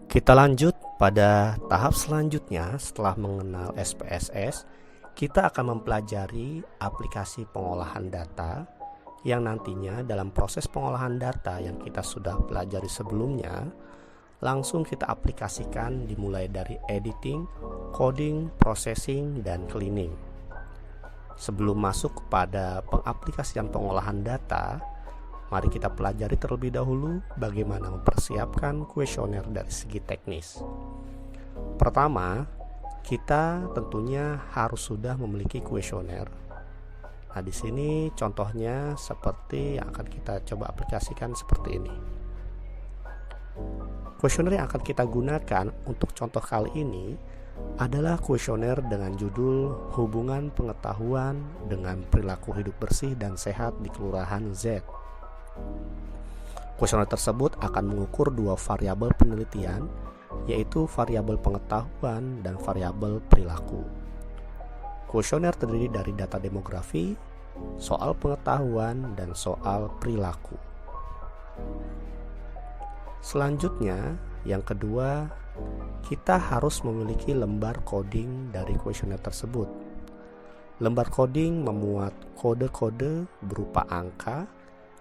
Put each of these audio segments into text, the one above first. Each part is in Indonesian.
Kita lanjut pada tahap selanjutnya. Setelah mengenal SPSS, kita akan mempelajari aplikasi pengolahan data yang nantinya dalam proses pengolahan data yang kita sudah pelajari sebelumnya, langsung kita aplikasikan dimulai dari editing, coding, processing, dan cleaning. Sebelum masuk kepada pengaplikasian pengolahan data, mari kita pelajari terlebih dahulu bagaimana mempersiapkan kuesioner dari segi teknis. Pertama, kita tentunya harus sudah memiliki kuesioner. Nah, di sini contohnya seperti yang akan kita coba aplikasikan seperti ini. Kuesioner yang akan kita gunakan untuk contoh kali ini adalah kuesioner dengan judul Hubungan Pengetahuan dengan Perilaku Hidup Bersih dan Sehat di Kelurahan Z. Kuesioner tersebut akan mengukur dua variabel penelitian, yaitu variabel pengetahuan dan variabel perilaku. Kuesioner terdiri dari data demografi, soal pengetahuan, dan soal perilaku. Selanjutnya, yang kedua, kita harus memiliki lembar coding dari kuesioner tersebut. Lembar coding memuat kode-kode berupa angka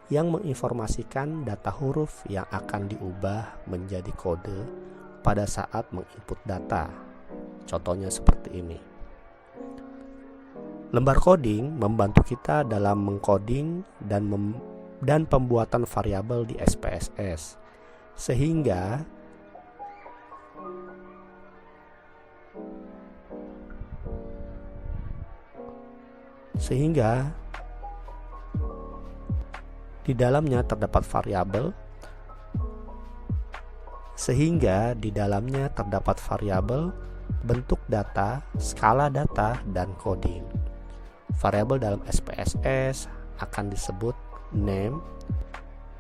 yang menginformasikan data huruf yang akan diubah menjadi kode pada saat menginput data. Contohnya seperti ini. Lembar coding membantu kita dalam mengcoding dan pembuatan variabel di SPSS, sehingga di dalamnya terdapat variabel, bentuk data, skala data, dan coding. Variabel dalam SPSS akan disebut name.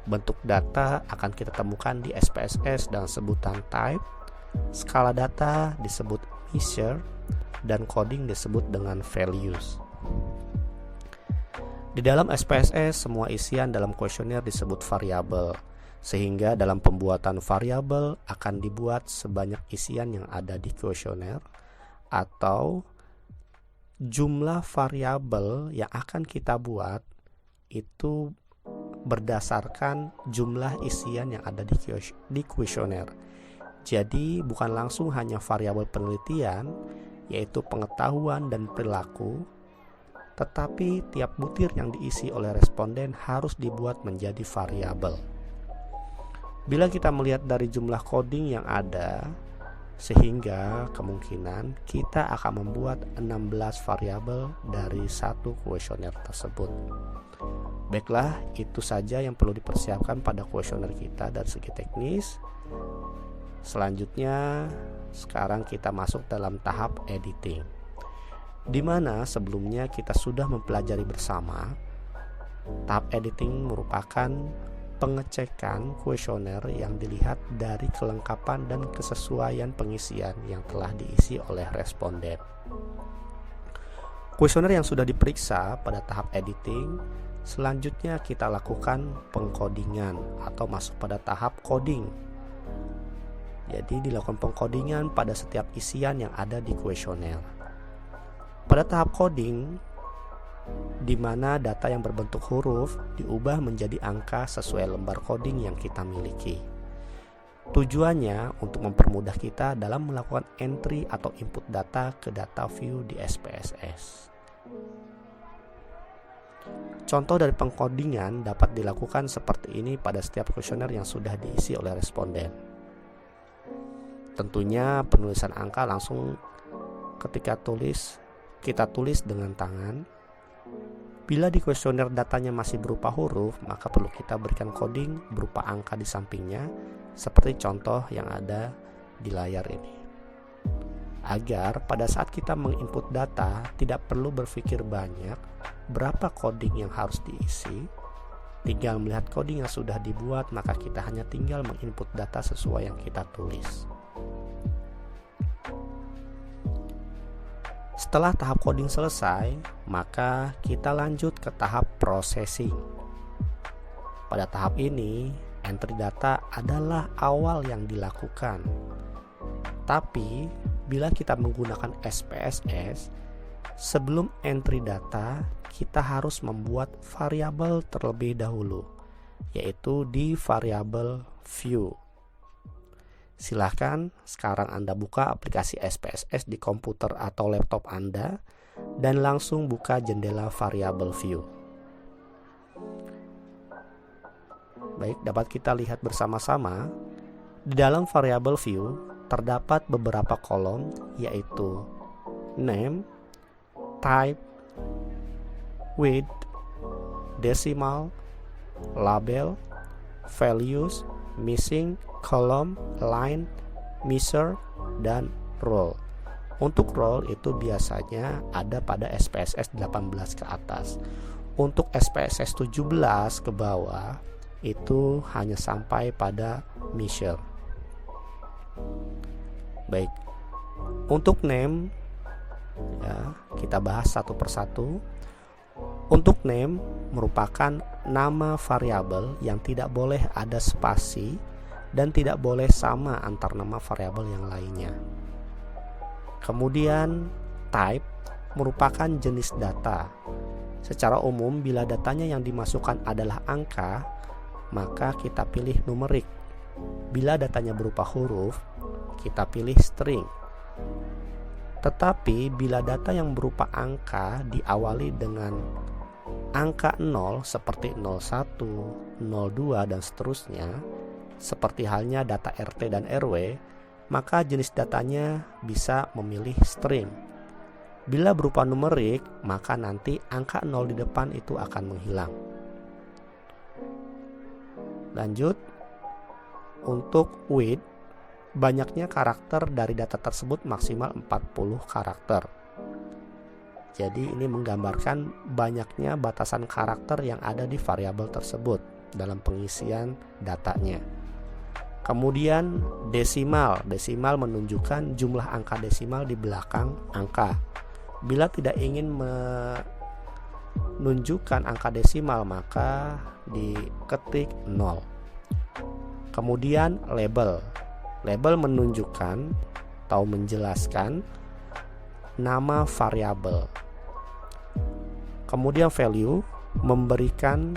Bentuk data akan kita temukan di SPSS dengan sebutan type. Skala data disebut measure, dan coding disebut dengan values. Di dalam SPSS, semua isian dalam kuesioner disebut variabel, sehingga dalam pembuatan variabel akan dibuat sebanyak isian yang ada di kuesioner, atau jumlah variabel yang akan kita buat itu berdasarkan jumlah isian yang ada di kuesioner. Jadi bukan langsung hanya variabel penelitian, yaitu pengetahuan dan perilaku, tetapi tiap butir yang diisi oleh responden harus dibuat menjadi variabel. Bila kita melihat dari jumlah coding yang ada, sehingga kemungkinan kita akan membuat 16 variabel dari satu kuesioner tersebut. Baiklah, itu saja yang perlu dipersiapkan pada kuesioner kita dari segi teknis. Selanjutnya, sekarang kita masuk dalam tahap editing, di mana sebelumnya kita sudah mempelajari bersama. Tahap editing merupakan pengecekan kuesioner yang dilihat dari kelengkapan dan kesesuaian pengisian yang telah diisi oleh responden. Kuesioner yang sudah diperiksa pada tahap editing, selanjutnya kita lakukan pengkodingan atau masuk pada tahap coding. Jadi dilakukan pengkodingan pada setiap isian yang ada di kuesioner. Pada tahap coding, di mana data yang berbentuk huruf diubah menjadi angka sesuai lembar coding yang kita miliki. Tujuannya untuk mempermudah kita dalam melakukan entry atau input data ke data view di SPSS. Contoh dari pengkodingan dapat dilakukan seperti ini pada setiap kuesioner yang sudah diisi oleh responden. Tentunya penulisan angka langsung ketika kita tulis dengan tangan. Bila di kuesioner datanya masih berupa huruf, maka perlu kita berikan coding berupa angka di sampingnya, seperti contoh yang ada di layar ini. Agar pada saat kita menginput data, tidak perlu berpikir banyak berapa coding yang harus diisi. Tinggal melihat coding yang sudah dibuat, maka kita hanya tinggal menginput data sesuai yang kita tulis. Setelah tahap coding selesai, maka kita lanjut ke tahap processing. Pada tahap ini, entry data adalah awal yang dilakukan. Tetapi bila kita menggunakan SPSS, sebelum entry data kita harus membuat variabel terlebih dahulu, yaitu di variabel view. Silahkan sekarang Anda buka aplikasi SPSS di komputer atau laptop Anda dan langsung buka jendela variabel view. Baik, dapat kita lihat bersama-sama di dalam variabel view terdapat beberapa kolom, yaitu name, type, width, decimal, label, values, missing, column, line, measure, dan row. Untuk row itu biasanya ada pada SPSS 18 ke atas. Untuk SPSS 17 ke bawah itu hanya sampai pada measure. Baik, untuk name ya, kita bahas satu persatu. Untuk name merupakan nama variabel yang tidak boleh ada spasi dan tidak boleh sama antar nama variabel yang lainnya. Kemudian type merupakan jenis data. Secara umum bila datanya yang dimasukkan adalah angka, maka kita pilih numerik. Bila datanya berupa huruf, kita pilih string. Tetapi bila data yang berupa angka diawali dengan angka 0 seperti 01, 02 dan seterusnya, seperti halnya data RT dan RW, maka jenis datanya bisa memilih string. Bila berupa numerik, maka nanti angka 0 di depan itu akan menghilang. Lanjut, untuk width, banyaknya karakter dari data tersebut maksimal 40 karakter. Jadi ini menggambarkan banyaknya batasan karakter yang ada di variabel tersebut dalam pengisian datanya. Kemudian desimal menunjukkan jumlah angka desimal di belakang angka. Bila tidak ingin menunjukkan angka desimal, maka diketik 0. Kemudian label menunjukkan atau menjelaskan nama variabel. Kemudian value memberikan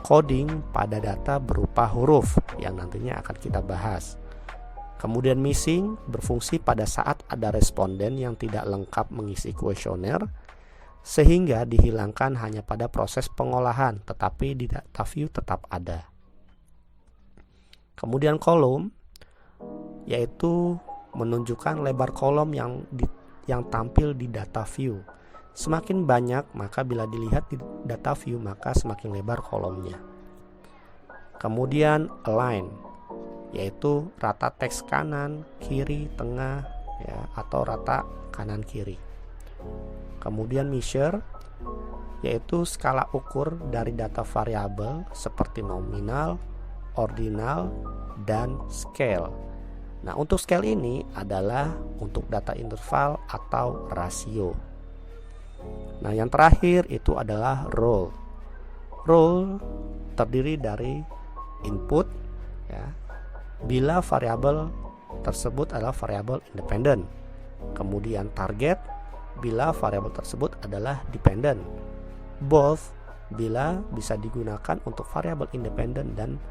coding pada data berupa huruf yang nantinya akan kita bahas. Kemudian missing berfungsi pada saat ada responden yang tidak lengkap mengisi kuesioner sehingga dihilangkan hanya pada proses pengolahan, tetapi di data view tetap ada. Kemudian kolom yaitu menunjukkan lebar kolom yang tampil di data view. Semakin banyak, maka bila dilihat di data view maka semakin lebar kolomnya. Kemudian align yaitu rata teks kanan, kiri, tengah ya, atau rata kanan kiri. Kemudian measure yaitu skala ukur dari data variabel seperti nominal, ordinal, dan scale. Nah, untuk scale ini adalah untuk data interval atau rasio. Nah, yang terakhir itu adalah row. Row terdiri dari input ya, bila variabel tersebut adalah variabel independen. Kemudian target bila variabel tersebut adalah dependent. Both bila bisa digunakan untuk variabel independen dan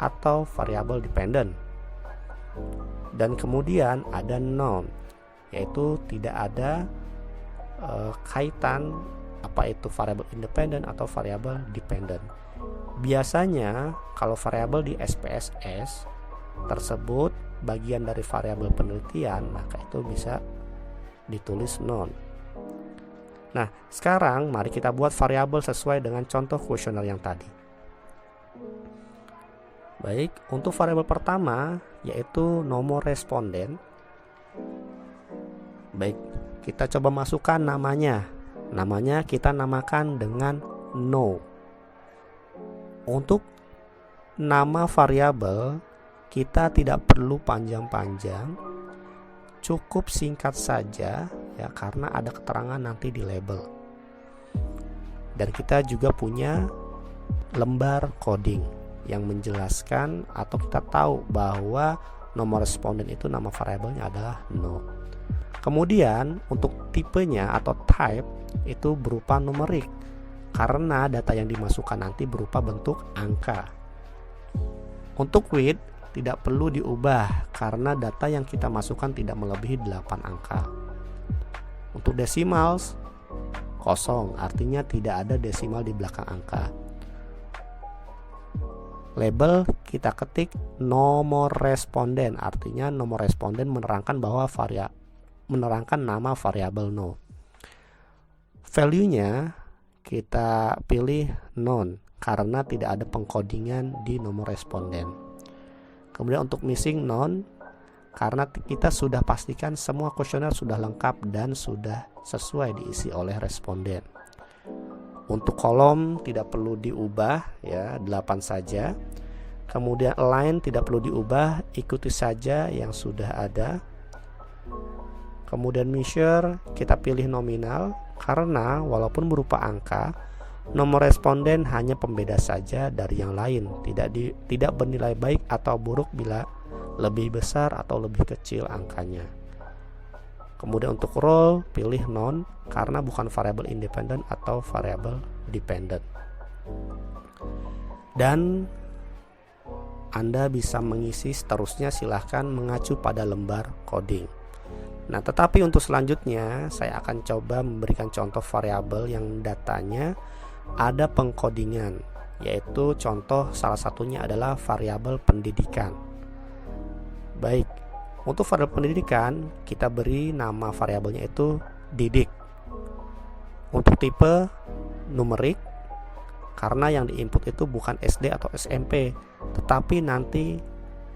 atau variabel dependent. Dan kemudian ada none, yaitu tidak ada kaitan apa itu variabel independen atau variabel dependent. Biasanya kalau variabel di SPSS tersebut bagian dari variabel penelitian, maka itu bisa ditulis none. Nah, sekarang mari kita buat variabel sesuai dengan contoh kuesioner yang tadi. Baik, untuk variabel pertama yaitu nomor responden. Baik, kita coba masukkan namanya. Namanya kita namakan dengan no. Untuk nama variabel kita tidak perlu panjang-panjang, cukup singkat saja ya, karena ada keterangan nanti di label. Dan kita juga punya lembar coding yang menjelaskan atau kita tahu bahwa nomor responden itu nama variabelnya adalah no. Kemudian untuk tipenya atau type itu berupa numerik karena data yang dimasukkan nanti berupa bentuk angka. Untuk width tidak perlu diubah karena data yang kita masukkan tidak melebihi 8 angka. Untuk decimals kosong, artinya tidak ada desimal di belakang angka. Label kita ketik nomor responden, artinya nomor responden menerangkan bahwa menerangkan nama variabel no. Value-nya kita pilih none karena tidak ada pengkodingan di nomor responden. Kemudian untuk missing none karena kita sudah pastikan semua kuesioner sudah lengkap dan sudah sesuai diisi oleh responden. Untuk kolom tidak perlu diubah ya, 8 saja. Kemudian align tidak perlu diubah, ikuti saja yang sudah ada. Kemudian measure kita pilih nominal karena walaupun berupa angka, nomor responden hanya pembeda saja dari yang lain, tidak bernilai baik atau buruk bila lebih besar atau lebih kecil angkanya. Kemudian untuk role pilih none karena bukan variabel independen atau variabel dependent. Dan Anda bisa mengisi seterusnya, silahkan mengacu pada lembar coding. Nah, tetapi untuk selanjutnya saya akan coba memberikan contoh variabel yang datanya ada pengkodingan, yaitu contoh salah satunya adalah variabel pendidikan. Baik, untuk variabel pendidikan kita beri nama variabelnya itu didik. Untuk tipe numerik karena yang diinput itu bukan SD atau SMP, tetapi nanti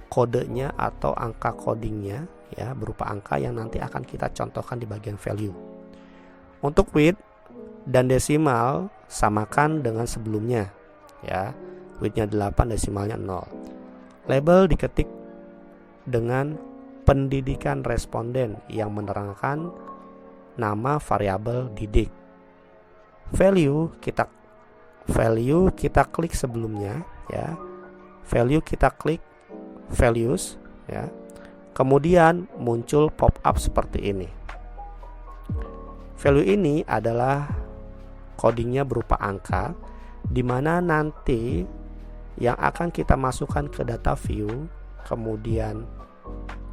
kodenya atau angka codingnya ya berupa angka yang nanti akan kita contohkan di bagian value. Untuk width dan desimal samakan dengan sebelumnya ya, widthnya 8, desimalnya 0. Label diketik dengan pendidikan responden yang menerangkan nama variabel didik. Value kita klik sebelumnya ya. Value kita klik values ya. Kemudian muncul pop up seperti ini. Value ini adalah codingnya berupa angka, di mana nanti yang akan kita masukkan ke data view. Kemudian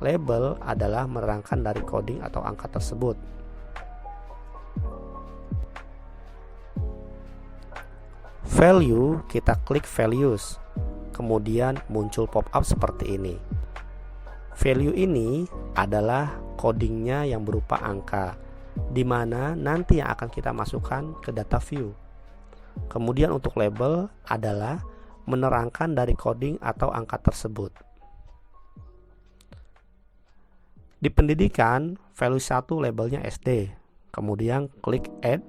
label adalah menerangkan dari coding atau angka tersebut. Value kita klik values, kemudian muncul pop up seperti ini. Value ini adalah codingnya yang berupa angka, di mana nanti yang akan kita masukkan ke data view. Kemudian untuk label adalah menerangkan dari coding atau angka tersebut. Di pendidikan, value 1 labelnya SD, kemudian klik add.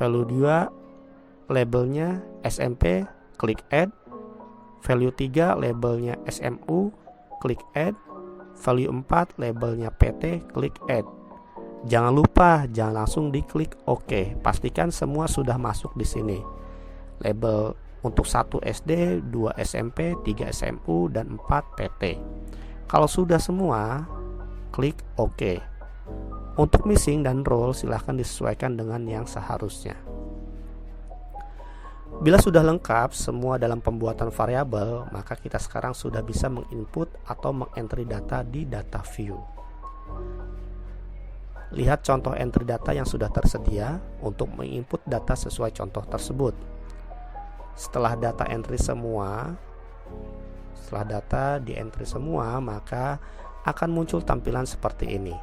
Value 2 labelnya SMP, klik add. Value 3 labelnya SMU, klik add. Value 4 labelnya PT, klik add. Jangan lupa, jangan langsung diklik OK. Pastikan semua sudah masuk di sini. Label untuk 1 SD, 2 SMP, 3 SMU, dan 4 PT. Kalau sudah semua, klik OK. Untuk missing dan role silahkan disesuaikan dengan yang seharusnya. Bila sudah lengkap semua dalam pembuatan variabel, maka kita sekarang sudah bisa menginput atau mengentry data di data view. Lihat contoh entry data yang sudah tersedia untuk menginput data sesuai contoh tersebut. Setelah data di entry semua, maka akan muncul tampilan seperti ini.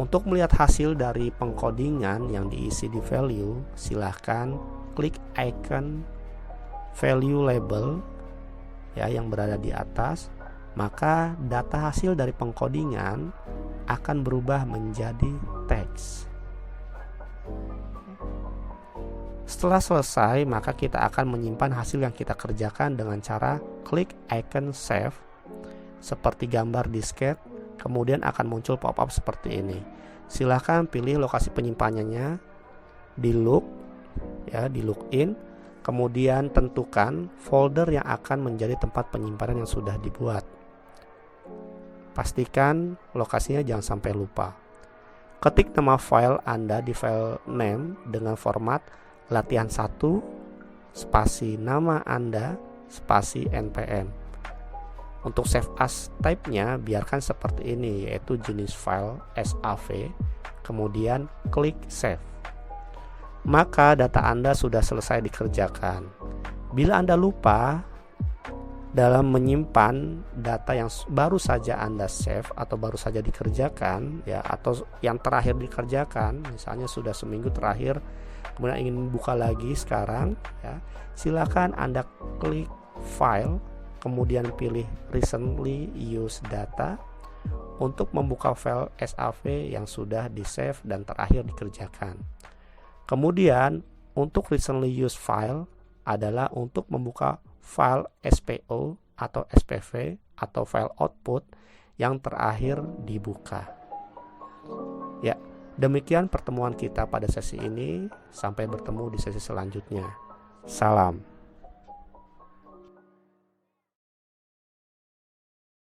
Untuk melihat hasil dari pengkodingan yang diisi di value, silahkan klik icon value label ya yang berada di atas, maka data hasil dari pengkodingan akan berubah menjadi teks. Setelah selesai, maka kita akan menyimpan hasil yang kita kerjakan dengan cara klik icon save seperti gambar disket, kemudian akan muncul pop-up seperti ini. Silahkan pilih lokasi penyimpanannya di look di login, kemudian tentukan folder yang akan menjadi tempat penyimpanan yang sudah dibuat. Pastikan lokasinya jangan sampai lupa. Ketik nama file Anda di file name dengan format latihan 1 spasi nama Anda spasi npm. Untuk save as type-nya biarkan seperti ini, yaitu jenis file SAV, kemudian klik save. Maka data Anda sudah selesai dikerjakan. Bila Anda lupa dalam menyimpan data yang baru saja Anda save atau baru saja dikerjakan, ya, atau yang terakhir dikerjakan, misalnya sudah seminggu terakhir, kemudian ingin buka lagi sekarang, ya, silakan Anda klik file, kemudian pilih recently used data untuk membuka file SAV yang sudah di save dan terakhir dikerjakan. Kemudian untuk recently used file adalah untuk membuka file SPO atau SPV atau file output yang terakhir dibuka. Ya, demikian pertemuan kita pada sesi ini. Sampai bertemu di sesi selanjutnya. Salam.